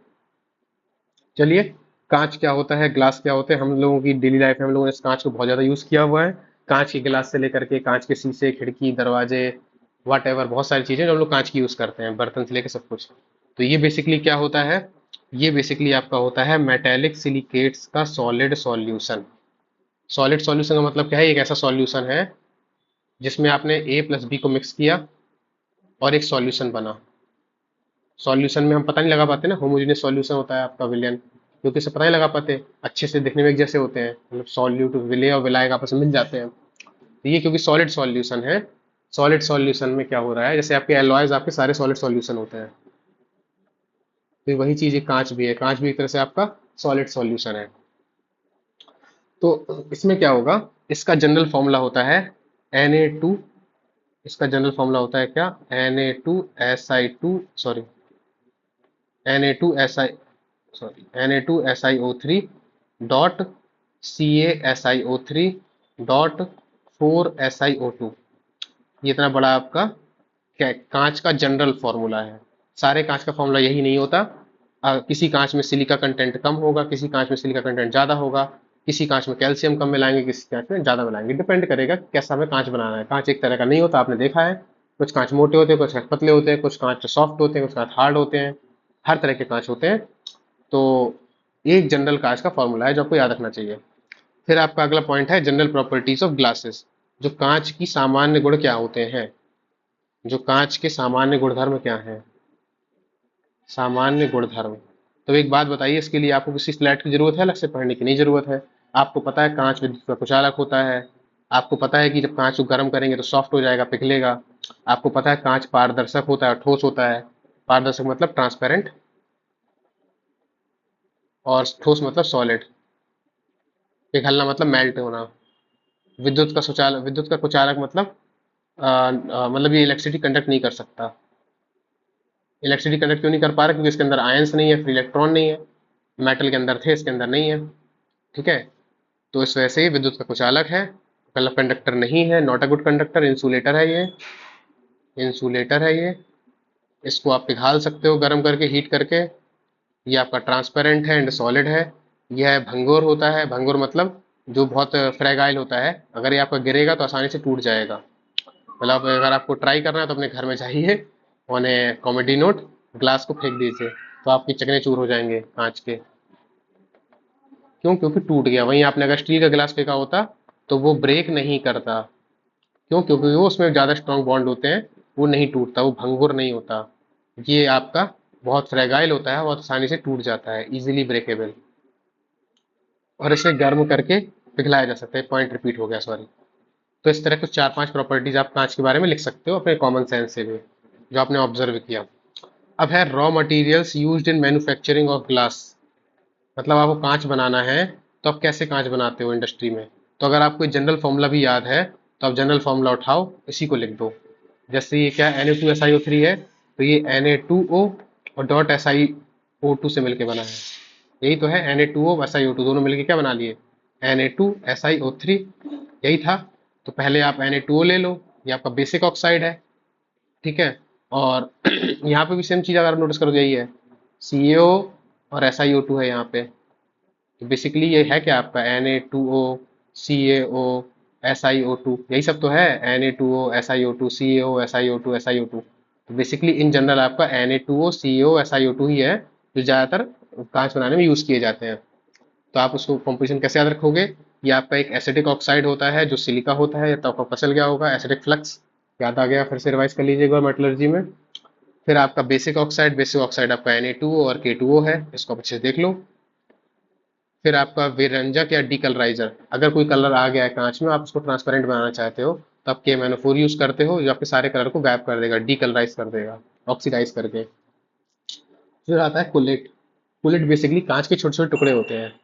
चलिए, कांच क्या होता है, ग्लास क्या होते हैं। हम लोगों की डेली लाइफ में हम लोगों ने इस कांच को बहुत ज़्यादा यूज़ किया हुआ है। कांच के गिलास से लेकर के कांच के शीशे, खिड़की, दरवाजे, वाट एवर, बहुत सारी चीज़ें जो हम लोग कांच की यूज़ करते हैं, बर्तन से लेकर सब कुछ। तो ये बेसिकली क्या होता है? ये बेसिकली आपका होता है मेटेलिक सिलिकेट्स का सॉलिड सॉल्यूशन। सॉलिड सॉल्यूशन का मतलब क्या है? एक ऐसा सॉल्यूशन है जिसमें आपने A+B को मिक्स किया और एक सॉल्यूशन बना। सॉल्यूशन में हम पता नहीं लगा पाते ना, होमोजेनियस सॉल्यूशन होता है आपका विलेन, क्योंकि इसे पता नहीं लगा पाते, अच्छे से दिखने में एक जैसे होते हैं, मतलब सॉल्यूट विले और विलायक आपस में मिल जाते हैं। तो ये क्योंकि सॉलिड सॉल्यूशन है, सॉलिड सॉल्यूशन में क्या हो रहा है, जैसे आपके एलॉयज आपके सारे सॉलिड सॉल्यूशन होते हैं, तो वही चीज ये कांच भी है। कांच भी एक तरह से आपका सॉलिड सॉल्यूशन है। तो इसमें क्या होगा, इसका जनरल फॉर्मूला होता है Na2। इसका जनरल फॉर्मूला होता है क्या? Na2Si2, sorry, Na2Si, sorry, Na2SiO3 dot CaSiO3 dot 4SiO2। ये इतना बड़ा आपका क्या, कांच का जनरल फॉर्मूला है। सारे कांच का फॉर्मूला यही नहीं होता। किसी कांच में सिलिका कंटेंट कम होगा, किसी कांच में सिलिका कंटेंट ज़्यादा होगा, किसी कांच में कैल्शियम कम मिलाएंगे, किसी कांच में ज़्यादा मिलाएंगे। डिपेंड करेगा कि कैसा हमें कांच बनाना है। कांच एक तरह का नहीं होता, आपने देखा है। कुछ कांच मोटे होते हैं, कुछ कांच पतले होते हैं, कुछ कांच सॉफ्ट होते हैं, कुछ कांच हार्ड होते हैं। हर तरह के कांच होते हैं। तो एक जनरल कांच का फॉर्मूला है जो आपको याद रखना चाहिए। फिर आपका अगला पॉइंट है जनरल प्रॉपर्टीज ऑफ ग्लासेस। जो कांच की सामान्य गुण क्या होते हैं। जो कांच के सामान्य गुणधर्म क्या है? सामान्य गुणधर्म। तो एक बात बताइए, इसके लिए आपको किसी स्लाइड की जरूरत है अलग से पढ़ने की? नहीं जरूरत है। आपको पता है कांच विद्युत का कुचालक होता है। आपको पता है कि जब कांच को गर्म करेंगे तो सॉफ्ट हो जाएगा, पिघलेगा। आपको पता है कांच पारदर्शक होता है, ठोस होता है। पारदर्शक मतलब ट्रांसपेरेंट, और ठोस मतलब सॉलिड। पिघलना मतलब मेल्ट होना। विद्युत का कुचालक मतलब मतलब ये इलेक्ट्रिसिटी कंडक्ट नहीं कर सकता। इलेक्ट्रिसिटी कंडक्ट क्यों नहीं कर पा रहा? क्योंकि इसके अंदर आयंस नहीं है, फ्री इलेक्ट्रॉन नहीं है। मेटल के अंदर थे, इसके अंदर नहीं है। ठीक है। तो इस वजह से ये विद्युत का कुचालक है। मतलब कंडक्टर नहीं है, not a good conductor, insulator है ये। इंसुलेटर है ये। इसको आप पिघाल सकते हो गर्म करके, हीट करके। ये आपका ट्रांसपेरेंट है एंड सॉलिड है। यह भंगुर होता है। भंगुर मतलब जो बहुत फ्रेगाइल होता है, अगर ये आपका गिरेगा तो आसानी से टूट जाएगा। मतलब अगर आपको ट्राई करना है तो अपने घर में जाइए, on A comedy note, glass को फेंक दीजिए, तो आपके चकने चूर हो जाएंगे कांच के। क्यों? क्योंकि टूट गया। वहीं आपने अगर स्टील का गिलास फेंका होता तो वो ब्रेक नहीं करता। क्यों? क्योंकि वो उसमें ज़्यादा स्ट्रांग बॉन्ड होते हैं, वो नहीं टूटता, वो भंगुर नहीं होता। ये आपका बहुत फ्रेगाइल होता है, बहुत आसानी से टूट जाता है, इजीली ब्रेकेबल। और इसे गर्म करके पिघलाया जा सकता है। पॉइंट रिपीट हो गया, सॉरी। तो इस तरह कुछ 4-5 प्रॉपर्टीज आप कांच के बारे में लिख सकते हो अपने कॉमन सेंस से भी, जो आपने ऑब्जर्व किया। अब है raw materials used in manufacturing of glass. मतलब आपको कांच बनाना है तो आप कैसे कांच बनाते हो इंडस्ट्री में? तो अगर आपको जनरल फॉर्मूला भी याद है तो आप जनरल फॉर्मूला उठाओ, इसी को लिख दो। जैसे ये क्या Na2SiO3 है, तो ये Na2O और डॉट SiO2 से मिलके बना है। यही तो है, Na2O SiO2 दोनों मिलके क्या बना लिए? Na2SiO3। यही था। तो पहले आप Na2O ले लो, ये आपका बेसिक ऑक्साइड है। ठीक है। और यहाँ पे भी सेम चीज़ अगर आप नोटिस करो, यही है। CaO और SiO2 है यहाँ पे। तो बेसिकली ये है क्या आपका? Na2O, CaO, SiO2, यही सब तो है। Na2O SiO2, CaO SiO2, SiO2। तो बेसिकली इन जनरल आपका Na2O CaO SiO2 ही है जो ज़्यादातर कांच बनाने में यूज़ किए जाते हैं। तो आप उसको कंपोजिशन कैसे याद रखोगे? ये आपका एक एसिडिक ऑक्साइड होता है जो सिलिका होता है। तो आपको फसल क्या होगा? Acidic flux. याद आ गया? फिर से रिवाइज कर लीजिएगा मेटलर्जी में। फिर आपका बेसिक ऑक्साइड आपका Na2O और K2O है, इसको आप अच्छे से देख लो। फिर आपका विरंजक या डीकलराइजर, अगर कोई कलर आ गया है कांच में, आप उसको ट्रांसपेरेंट बनाना चाहते हो, तो आप KMnO4 यूज करते हो, जो आपके सारे कलर को गायब कर देगा, डीकलराइज कर देगा, ऑक्सीडाइज करके। फिर आता है कुलेट। कुलेट बेसिकली कांच के छोटे छोटे टुकड़े होते हैं।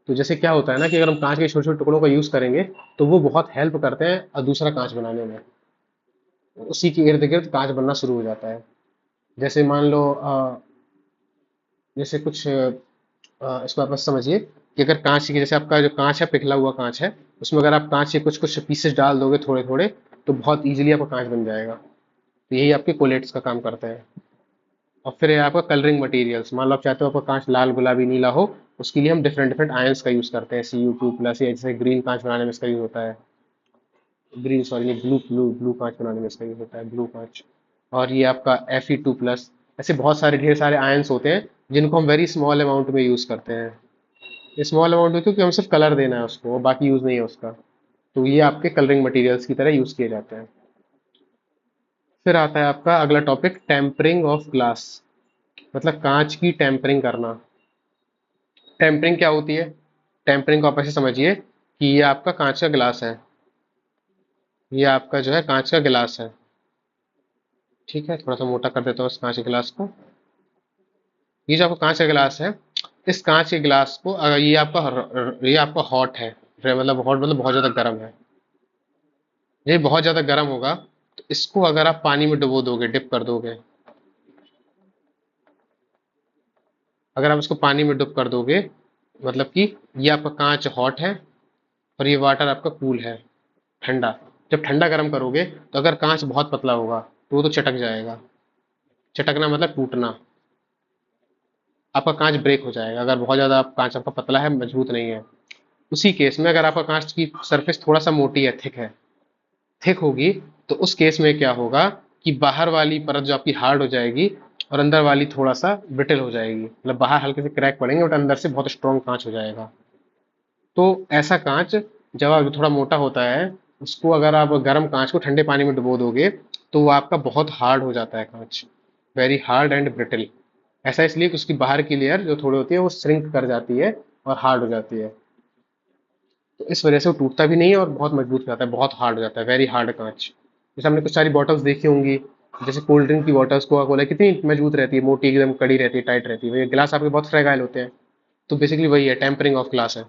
तो जैसे क्या होता है ना कि अगर हम कांच के छोटे छोटे टुकड़ों का यूज करेंगे तो वो बहुत हेल्प करते हैं और दूसरा कांच बनाने में। उसी के इर्द गिर्द कांच बनना शुरू हो जाता है। जैसे मान लो जैसे कुछ इसको आप बस समझिए कि अगर कांच की, जैसे आपका जो कांच है, पिघला हुआ कांच है, उसमें अगर आप कांच के कुछ कुछ पीसेस डाल दोगे थोड़े थोड़े, तो बहुत इजीली आपका कांच बन जाएगा। तो यही आपके कोलेट्स का काम करते हैं। और फिर ये आपका कलरिंग मटेरियल्स, मान लो आप चाहते हो आपका कांच लाल गुलाबी नीला हो, उसके लिए हम डिफरेंट डिफरेंट आयंस का यूज करते हैं, Cu2+, या जैसे ग्रीन कांच बनाने में इसका यूज होता है। ग्रीन सॉरी नहीं, ब्लू ब्लू ब्लू कांच बनाने में इसका यूज होता है, ब्लू कांच। और ये आपका Fe2+। ऐसे बहुत सारे ढेर सारे आयंस होते हैं जिनको हम वेरी स्मॉल अमाउंट में यूज करते हैं। स्मॉल अमाउंट में क्योंकि हम सिर्फ कलर देना है उसको, और बाकी यूज नहीं है उसका। तो ये आपके कलरिंग मटेरियल्स की तरह यूज किए जाते हैं। फिर आता है आपका अगला टॉपिक, टेम्परिंग ऑफ ग्लास। मतलब कांच की टेम्परिंग करना। टेम्परिंग क्या होती है? टेम्परिंग को आप ऐसे समझिए कि ये आपका कांच का गिलास है। ये आपका जो है कांच का गिलास है। ठीक है, थोड़ा सा मोटा कर देता हूँ इस कांच के गिलास को। ये जो आपका कांच का गिलास है, इस कांच के गिलास को अगर ये आपका हॉट है, मतलब हॉट मतलब बहुत ज्यादा गर्म है। ये बहुत ज्यादा गर्म होगा, तो इसको अगर आप पानी में डुबो दोगे, डिप कर दोगे, अगर आप इसको पानी में डिप कर दोगे, मतलब कि ये आपका कांच हॉट है और ये वाटर आपका कूल है, ठंडा। जब ठंडा गर्म करोगे तो अगर कांच बहुत पतला होगा तो वो तो चटक जाएगा। चटकना मतलब टूटना। आपका कांच ब्रेक हो जाएगा अगर बहुत ज्यादा कांच आपका पतला है, मजबूत नहीं है। उसी केस में अगर आपका कांच की सरफेस थोड़ा सा मोटी है, थिक है, थिक होगी, तो उस केस में क्या होगा कि बाहर वाली परत जो आपकी हार्ड हो जाएगी और अंदर वाली थोड़ा सा ब्रिटल हो जाएगी। मतलब बाहर हल्के से क्रैक पड़ेंगे बट अंदर से बहुत स्ट्रॉन्ग कांच हो जाएगा। तो ऐसा कांच जब आप थोड़ा मोटा होता है, उसको अगर आप गर्म कांच को ठंडे पानी में डुबो दोगे तो वो आपका बहुत हार्ड हो जाता है कांच, वेरी हार्ड एंड ब्रिटल। ऐसा इसलिए कि उसकी बाहर की लेयर जो थोड़ी होती है वो श्रिंक कर जाती है और हार्ड हो जाती है, तो इस वजह से वो टूटता भी नहीं है और बहुत मजबूत हो जाता है, बहुत हार्ड हो जाता है, वेरी हार्ड कांच। जैसे हमने कुछ सारी बॉटल्स देखी होंगी, जैसे कोल्ड ड्रिंक की बॉटल्स, कोका कोला, कितनी मजबूत रहती है, मोटी एकदम कड़ी रहती है, टाइट रहती है, वही गिलास आपके बहुत फ्रेगाइल होते हैं। तो बेसिकली वही है, टेम्परिंग ऑफ ग्लास है।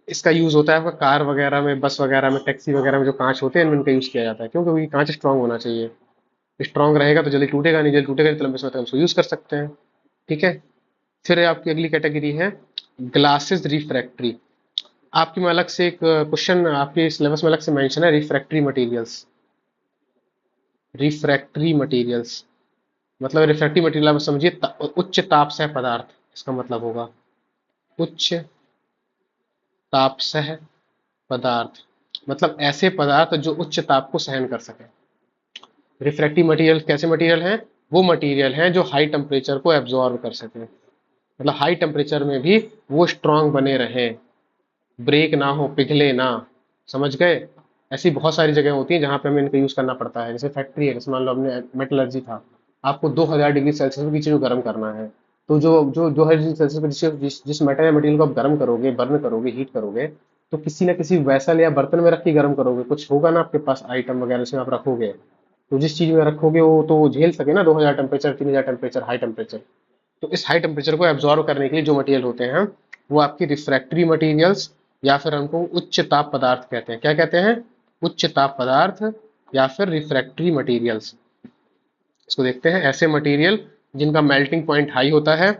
इसका यूज होता है आपका कार वगैरह में, बस वगैरह में, टैक्सी वगैरह में जो कांच होते हैं इनमें इनका यूज किया जाता है, क्योंकि वही कांच स्ट्रांग होना चाहिए। स्ट्रांग रहेगा तो जल्दी टूटेगा नहीं, जल्दी टूटेगा नहीं तो लंबे समय तक हम उसको यूज कर सकते हैं। ठीक है। फिर आपकी अगली कैटेगरी है ग्लासेस रिफ्रैक्ट्री। आपकी में अलग से एक क्वेश्चन आपके सिलेबस में अलग से मेंशन है, रिफ्रैक्ट्री मटेरियल्स। रिफ्रैक्ट्री मटेरियल्स मतलब रिफ्रैक्ट्री मटेरियल आप समझिए उच्च ताप सह पदार्थ, इसका मतलब होगा उच्च ताप सह पदार्थ, मतलब ऐसे पदार्थ जो उच्च ताप को सहन कर सके। रिफ्रैक्टिव मटेरियल कैसे मटेरियल हैं? वो मटेरियल हैं जो हाई टेम्परेचर को एब्जॉर्ब कर सके, मतलब हाई टेम्परेचर में भी वो स्ट्रांग बने रहे, ब्रेक ना हो, पिघले ना। समझ गए? ऐसी बहुत सारी जगह होती हैं जहां पे हमें इनका यूज करना पड़ता है। जैसे फैक्ट्री है, जैसे मान लो हमने मेटलर्जी था, आपको 2000 डिग्री सेल्सियस की चीज को गर्म करना है, तो जो जो 2000 डिग्री सेल्सियस पर जिस मेटल या मटेरियल को आप गर्म करोगे, बर्न करोगे, हीट करोगे, तो किसी ना किसी वेसल या बर्तन में रख के गर्म करोगे, कुछ होगा ना आपके पास आइटम वगैरह जिसमें आप रखोगे, तो जिस चीज में रखोगे वो तो झेल सके ना 2000 टेम्परेचर, 3000 टेम्परेचर, हाई टेम्परेचर। तो इस हाई टेम्परेचर को एब्जॉर्व करने के लिए जो मटेरियल होते हैं वो आपकी रिफ्रैक्टरी मटेरियल्स, या फिर हमको उच्च ताप पदार्थ कहते हैं। क्या कहते हैं? उच्च ताप पदार्थ या फिर रिफ्रैक्टरी मटेरियल्स। इसको देखते हैं, ऐसे मटेरियल जिनका मेल्टिंग पॉइंट हाई होता है,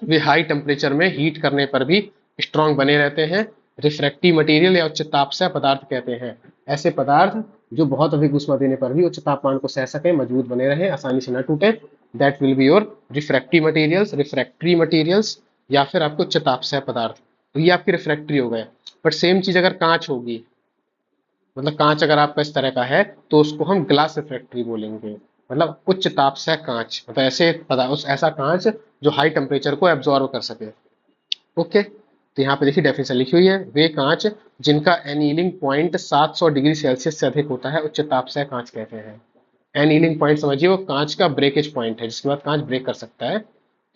वे हाई टेम्परेचर में हीट करने पर भी स्ट्रांग बने रहते हैं, रिफ्रैक्टिव मटेरियल या उच्च ताप सह पदार्थ कहते हैं। ऐसे पदार्थ जो बहुत अधिक ऊष्मा देने पर भी उच्च तापमान को सह सके, मजबूत बने रहे, आसानी से न टूटे, that will be your refractive materials, refractory materials, या फिर आपके उच्च ताप सह पदार्थ। तो ये आपके रिफ्रैक्टरी हो गए। बट सेम चीज अगर कांच होगी, मतलब कांच अगर आपका इस तरह का है, तो उसको हम ग्लास रिफ्रैक्टरी बोलेंगे, मतलब उच्च ताप सह कांच, मतलब ऐसा कांच जो हाई टेम्परेचर को एब्जॉर्व कर सके। ओके, तो यहाँ पे देखिए डेफिनेशन लिखी हुई है, वे कांच जिनका एनीलिंग पॉइंट 700 डिग्री सेल्सियस से अधिक होता है उच्च ताप सह कांच कहते हैं। एनीलिंग पॉइंट समझिए, वो कांच का ब्रेकेज पॉइंट है जिसके बाद कांच ब्रेक कर सकता है,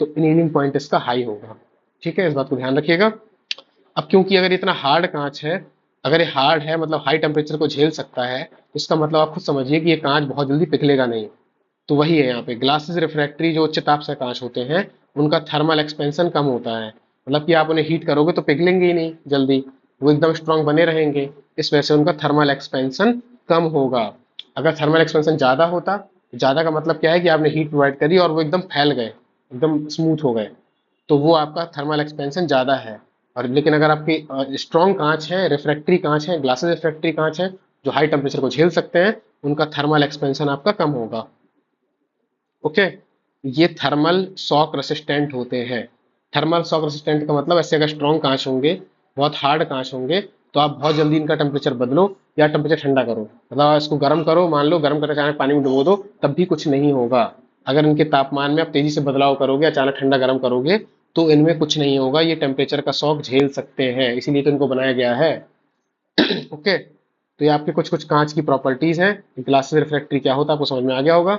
तो एनीलिंग पॉइंट इसका हाई होगा। ठीक है, इस बात को ध्यान रखिएगा। अब क्योंकि अगर इतना हार्ड कांच है, अगर ये हार्ड है मतलब हाई टेम्परेचर को झेल सकता है, तो इसका मतलब आप खुद समझिए कि ये कांच बहुत जल्दी पिघलेगा नहीं। तो वही है यहाँ पे, ग्लासेस रिफ्रैक्टरी जो उच्च ताप से कांच होते हैं, उनका थर्मल एक्सपेंशन कम होता है, मतलब कि आप उन्हें हीट करोगे तो पिघलेंगे ही नहीं जल्दी, वो एकदम स्ट्रांग बने रहेंगे, इस वजह से उनका थर्मल एक्सपेंशन कम होगा। अगर थर्मल एक्सपेंशन ज़्यादा होता, ज़्यादा का मतलब क्या है कि आपने हीट प्रोवाइड करी और वो एकदम फैल गए, एकदम स्मूथ हो गए, तो वो आपका थर्मल एक्सपेंशन ज़्यादा है। और लेकिन अगर आपकी स्ट्रॉन्ग कांच है, रिफ्रैक्टरी कांच है, ग्लासेस रिफ्रैक्टरी कांच है, जो हाई टेम्परेचर को झेल सकते हैं, उनका थर्मल एक्सपेंशन आपका कम होगा। ओके, ये थर्मल शॉक रेसिस्टेंट होते हैं। थर्मल शॉक रेसिस्टेंट का मतलब ऐसे अगर स्ट्रॉन्ग कांच होंगे, बहुत हार्ड कांच होंगे, तो आप बहुत जल्दी इनका टेम्परेचर बदलो या टेम्परेचर ठंडा करो, मतलब आप इसको गर्म करो, मान लो गर्म करके अचानक पानी में डुबो दो, तब भी कुछ नहीं होगा। अगर इनके तापमान में आप तेजी से बदलाव करोगे, अचानक ठंडा गर्म करोगे, तो इनमें कुछ नहीं होगा, ये टेम्परेचर का शॉक झेल सकते हैं, इसीलिए तो इनको बनाया गया है। ओके, तो ये आपके कुछ कुछ कांच की प्रॉपर्टीज हैं। ग्लासेस रिफ्रैक्टरी क्या होता है आपको समझ में आ गया होगा।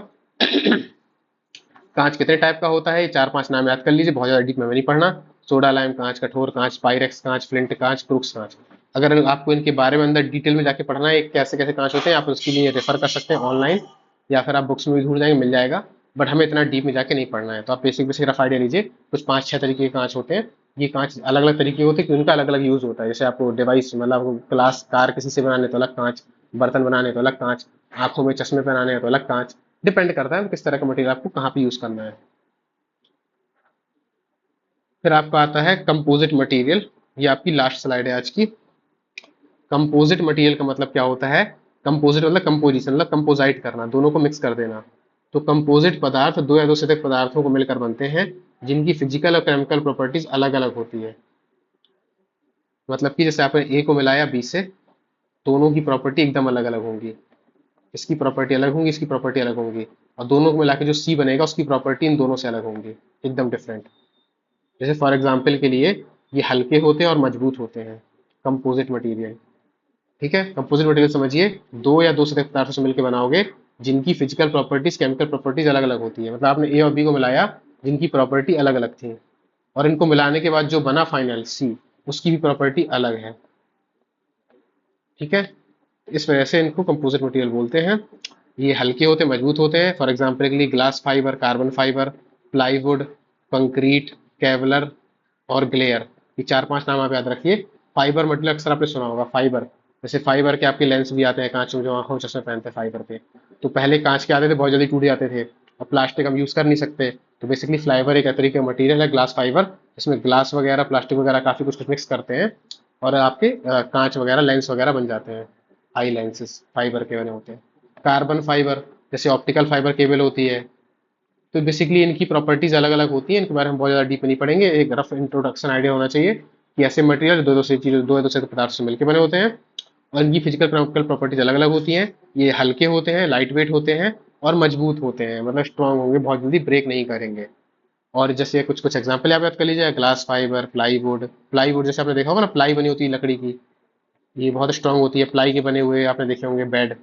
कांच कितने टाइप का होता है, ये 4-5 नाम याद कर लीजिए, बहुत ज्यादा डीप में नहीं पढ़ना। सोडा लाइम कांच, कठोर कांच, पाइरेक्स कांच, फ्लिंट कांच, क्रूक्स कांच। अगर आपको इनके बारे में अंदर डिटेल में जाके पढ़ना है कैसे कैसे कांच होते हैं, आप उसके लिए रेफर कर सकते हैं ऑनलाइन, या फिर आप बुक्स में भी ढूंढ जाएंगे, मिल जाएगा। बट हमें इतना डीप में जाके नहीं पढ़ना है, तो आप बेसिक बेसिक रफ आइडिया लीजिए। कुछ 5-6 तरीके के कांच होते हैं। ये कांच अलग अलग तरीके होते हैं कि उनका अलग अलग यूज होता है। जैसे आपको डिवाइस, मतलब आपको ग्लास कार किसी से बनाने तो अलग कांच, बर्तन बनाने तो अलग कांच, आंखों में चश्मे पहनाने हैं तो अलग कांच। डिपेंड करता है किस तरह का मटेरियल आपको कहाँ पे यूज करना है। फिर आपका आता है कंपोजिट मटेरियल। ये आपकी लास्ट स्लाइड है आज की। कंपोजिट मटेरियल का मतलब क्या होता है? कंपोजिट मतलब कंपोजिशन, मतलब कंपोजाइट करना, दोनों को मिक्स कर देना। तो कंपोजिट पदार्थ दो या दो से अधिक पदार्थों को मिलकर बनते हैं जिनकी फिजिकल और केमिकल प्रॉपर्टीज अलग अलग होती है। मतलब कि जैसे आपने ए को मिलाया बी से, दोनों की प्रॉपर्टी एकदम अलग अलग होंगी, इसकी प्रॉपर्टी अलग होंगी, इसकी प्रॉपर्टी अलग होंगी, और दोनों को मिला के जो सी बनेगा उसकी प्रॉपर्टी इन दोनों से अलग होंगी, एकदम डिफरेंट। जैसे फॉर एग्जाम्पल के लिए, ये हल्के होते हैं और मजबूत होते हैं, कंपोजिट मटेरियल। ठीक है, कंपोजिट मटेरियल समझिए, दो या दो से अधिक पदार्थों से मिलकर बनाओगे जिनकी फिजिकल प्रॉपर्टीज, केमिकल प्रॉपर्टीज अलग अलग होती है। मतलब आपने ए और बी को मिलाया जिनकी प्रॉपर्टी अलग अलग थी, और इनको मिलाने के बाद जो बना फाइनल सी, उसकी भी प्रॉपर्टी अलग है। ठीक है, इस वजह से इनको कंपोजिट मटेरियल बोलते हैं। ये हल्के होते हैं, मजबूत होते हैं। फॉर एग्जाम्पल के लिए glass fibre, carbon fibre, plywood, concrete, Kevlar और ग्लेयर, ये चार पांच नाम आप याद रखिए। फाइबर मटेरियल अक्सर आपने सुना होगा, फाइबर, जैसे फाइबर के आपके लेंस भी आते हैं कांच में, जो आंखों में चश्मे पहनते हैं फाइबर के। तो पहले कांच के आते थे, बहुत जल्दी टूट जाते थे, और प्लास्टिक हम यूज कर नहीं सकते। तो बेसिकली फाइबर एक तरीके का मटेरियल है, ग्लास फाइबर, इसमें ग्लास वगैरह, प्लास्टिक वगैरह काफी कुछ कुछ मिक्स करते हैं, और आपके कांच वगैरह, लेंस वगैरह बन जाते हैं। आई लेंसेस फाइबर के बने होते हैं। कार्बन फाइबर, जैसे ऑप्टिकल फाइबर केबल होती है। तो बेसिकली इनकी प्रॉपर्टीज अलग अलग होती हैं, इनके बारे में बहुत ज़्यादा डीप नहीं पढ़ेंगे, एक रफ इंट्रोडक्शन आइडिया होना चाहिए कि ऐसे मटेरियल दो दो से चीज़ों, दो या दो से पदार्थ से मिलकर बने होते हैं, और इनकी फिजिकल केमिकल प्रॉपर्टीज अलग अलग होती हैं। ये हल्के होते हैं, लाइट वेट होते हैं, और मजबूत होते हैं, मतलब स्ट्रांग होंगे, बहुत जल्दी ब्रेक नहीं करेंगे। और जैसे कुछ कुछ एग्जाम्पल आप याद कर लीजिए, ग्लास फाइबर, प्लाईवुड। प्लाईवुड जैसे आपने देखा होगा ना, प्लाई बनी होती है लकड़ी की, ये बहुत स्ट्रांग होती है। प्लाई के बने हुए आपने देखे होंगे बेड,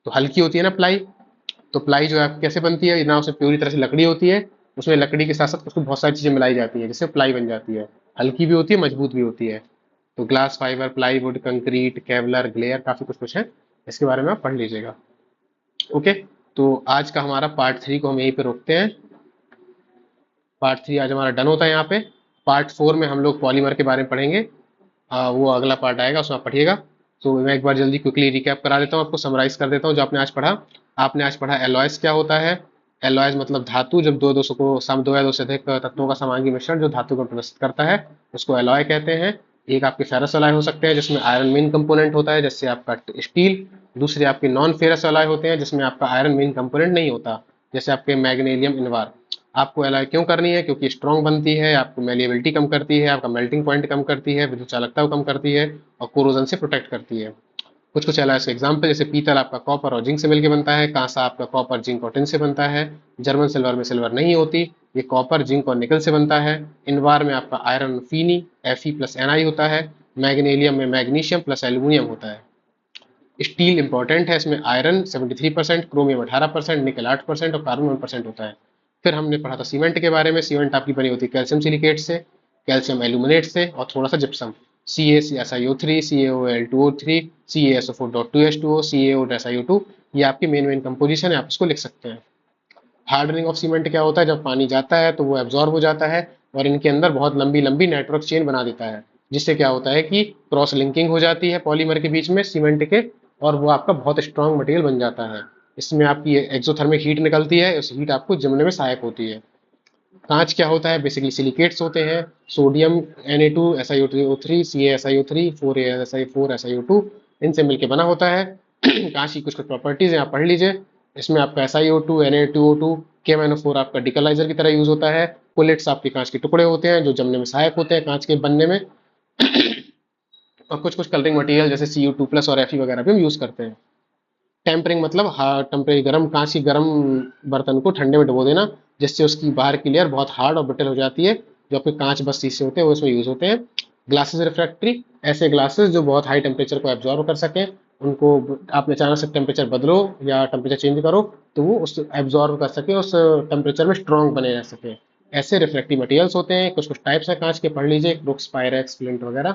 तो हल्की होती है ना प्लाई। तो प्लाई जो है कैसे बनती है ना, उसमें पूरी तरह से लकड़ी होती है, उसमें लकड़ी के साथ साथ उसको बहुत सारी चीजें मिलाई जाती है, जिससे प्लाई बन जाती है। हल्की भी होती है, मजबूत भी होती है। तो glass fibre, plywood, concrete, Kevlar, glare, काफी कुछ कुछ है, इसके बारे में आप पढ़ लीजिएगा। ओके, तो आज का हमारा पार्ट 3 को हम यहीं पे रोकते हैं। पार्ट 3 आज हमारा डन होता है यहाँ पे। पार्ट 4 में हम लोग पॉलीमर के बारे में पढ़ेंगे। वो अगला पार्ट आएगा, उसमें आप पढ़िएगा। तो मैं एक बार जल्दी क्विकली रिकैप करा देता हूँ, आपको समराइज कर देता हूँ जो आपने आज पढ़ा। आपने आज पढ़ा एलॉयस क्या होता है। एलॉयस मतलब धातु, जब दो दोषों को दो या दो से अधिक तत्वों का समांगी मिश्रण जो धातु को प्रदर्शित करता है, उसको एलॉय कहते हैं। एक आपके फेरस एलॉय हो सकते हैं जिसमें आयरन मेन कंपोनेंट होता है, जैसे आपका स्टील। दूसरे आपके नॉन फेरस एलॉय होते हैं जिसमें आपका आयरन मेन कंपोनेंट नहीं होता, जैसे आपके मैग्नीशियम, इनवार। आपको एलॉय क्यों करनी है? क्योंकि स्ट्रॉन्ग बनती है, आपको मेलिएबिलिटी कम करती है, आपका मेल्टिंग पॉइंट कम करती है, विद्युत चालकता को कम करती है, और कोरोजन से प्रोटेक्ट करती है। कुछ कुछ एलॉयस के एग्जाम्पल, जैसे पीतल आपका कॉपर और जिंक से मिलकर बनता है, कांसा आपका कॉपर, जिंक और टिन से बनता है। जर्मन सिल्वर में सिल्वर नहीं होती, ये कॉपर, जिंक और निकल से बनता है। इनवार में आपका आयरन फीनी, Fe+Ni होता है। मैग्नीशियम में मैग्नीशियम प्लस एल्यूमिनियम होता है। स्टील इंपॉर्टेंट है, इसमें आयरन 73%, क्रोमियम 18%, निकल 8% और कार्बन 1% होता है। फिर हमने पढ़ा था सीमेंट के बारे में। सीमेंट आपकी बनी होती है कैल्शियम सिलिकेट से, कैल्शियम एल्यूमिनेट से, और थोड़ा सा gypsum. CaSiO3, CaOl2O3, CaSO4.2H2O, CaO-SiO2, ये आपकी मेन कंपोजिशन है, आप इसको लिख सकते हैं। हार्डनिंग ऑफ सीमेंट क्या होता है? जब पानी जाता है तो वो एब्जॉर्ब हो जाता है, और इनके अंदर बहुत लंबी लंबी नेटवर्क चेन बना देता है, जिससे क्या होता है कि क्रॉस लिंकिंग हो जाती है पॉलीमर के बीच में सीमेंट के, और वो आपका बहुत स्ट्रांग मटेरियल बन जाता है। इसमें आपकी एक्सोथर्मिक हीट निकलती है, उस हीट आपको जमने में सहायक होती है। कांच क्या होता है? बेसिकली सिलिकेट्स होते हैं, sodium Na2, SiO3, CaSiO3, 4AsI4, SiO2, इनसे मिलकर बना होता है। कांच की कुछ कुछ प्रॉपर्टीज हैं, आप पढ़ लीजिए। इसमें आपका SiO2, Na2O2, KMnO4 आपका डिकलाइजर की तरह यूज होता है। पुलेट्स आपके कांच के टुकड़े होते हैं जो जमने में सहायक होते हैं कांच के बनने में। और कुछ कुछ कलरिंग मटेरियल जैसे Cu2+ और Fe वगैरह भी हम यूज करते हैं। टेम्परिंग मतलब टेम्परेरी गर्म, कांच की गर्म बर्तन को ठंडे में डुबो देना, जिससे उसकी बाहर की लेयर बहुत हार्ड और ब्रिटल हो जाती है। जो आपके कांच बस शीशे होते हैं वो इसमें यूज होते हैं। ग्लासेस रिफ्रैक्टरी, ऐसे ग्लासेस जो बहुत हाई टेम्परेचर को एब्जॉर्व कर सकें, उनको आपने अचानक से टेम्परेचर बदलो या टेम्परेचर चेंज करो तो वो उस एब्जॉर्व कर सके, उस टेम्परेचर में स्ट्रॉन्ग बने रह सके। ऐसे रिफ्रैक्टिव मटेरियल्स होते हैं। कुछ कुछ टाइप्स हैं कांच के, पढ़ लीजिए, क्रुक्स, पायरेक्स, फ्लिंट वगैरह।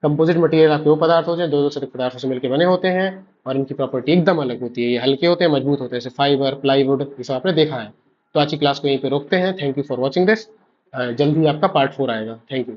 कंपोजिट मटेरियल आपके वो पदार्थ होते हैं दो दो से अधिक पदार्थों से मिलकर बने होते हैं, और इनकी प्रॉपर्टी एकदम अलग होती है। ये हल्के होते हैं, मजबूत होते हैं, जैसे फाइबर, प्लाईवुड, ये सब आपने देखा है। तो आज की क्लास को यहीं पे रोकते हैं। Thank you for watching this. जल्दी आपका पार्ट 4 आएगा। Thank you.